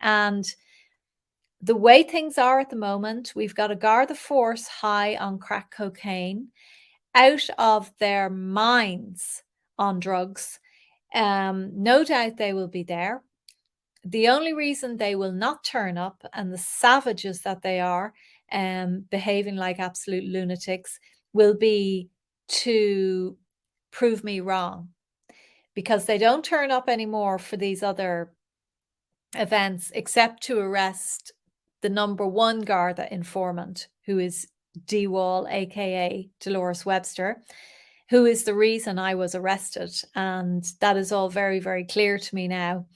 And the way things are at the moment, we've got a Garda force high on crack cocaine, out of their minds on drugs. No doubt they will be there. The only reason they will not turn up, and the savages that they are, behaving like absolute lunatics, will be to prove me wrong, because they don't turn up anymore for these other events except to arrest the number one Garda informant, who is Dee Wall, aka Dolores Webster, who is the reason I was arrested. And that is all very, very clear to me now.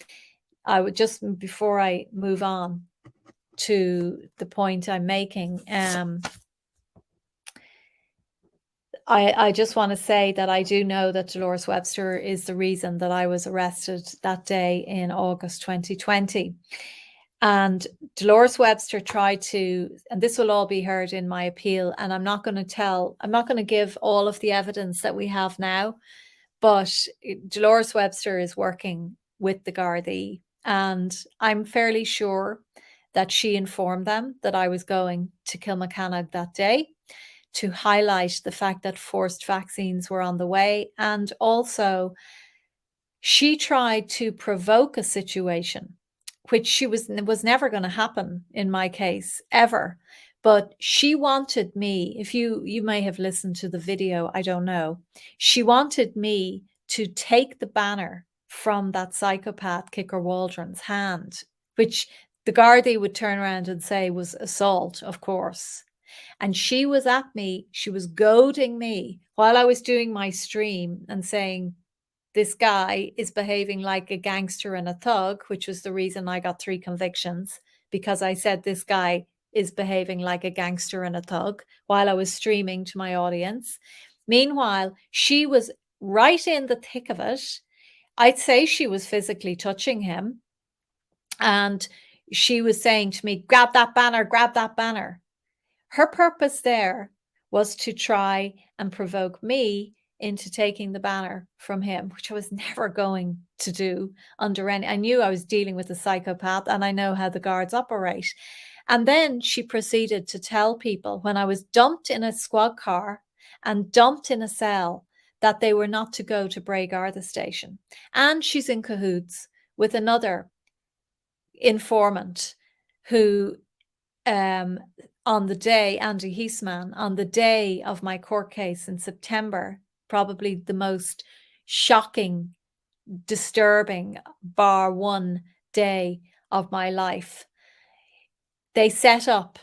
I would just, before I move on to the point I'm making, I just want to say that I do know that Dolores Webster is the reason that I was arrested that day in August 2020. And Dolores Webster tried to, and this will all be heard in my appeal, and I'm not going to give all of the evidence that we have now, but Dolores Webster is working with the Gardaí, and I'm fairly sure that she informed them that I was going to Kilmachannog that day, to highlight the fact that forced vaccines were on the way. And also, she tried to provoke a situation, which was never going to happen in my case, ever. But she wanted me, if you may have listened to the video, I don't know. She wanted me to take the banner from that psychopath Kicker Waldron's hand, which the Gardaí would turn around and say was assault, of course. And she was at me, she was goading me while I was doing my stream and saying, this guy is behaving like a gangster and a thug, which was the reason I got 3 convictions, because I said this guy is behaving like a gangster and a thug while I was streaming to my audience. Meanwhile, she was right in the thick of it. I'd say she was physically touching him. And she was saying to me, grab that banner, grab that banner. Her purpose there was to try and provoke me into taking the banner from him, which I was never going to do under any. I knew I was dealing with a psychopath, and I know how the guards operate. And then she proceeded to tell people, when I was dumped in a squad car and dumped in a cell, that they were not to go to Bray Garda station. And she's in cahoots with another informant who, on the day, Andy Heisman, on the day of my court case in September, probably the most shocking, disturbing, bar one day of my life, they set up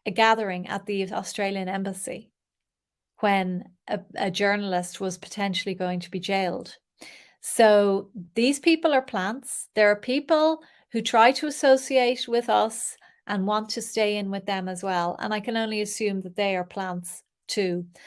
a gathering at the Australian embassy when a journalist was potentially going to be jailed. So these people are plants. There are people who try to associate with us and want to stay in with them as well. And I can only assume that they are plants too.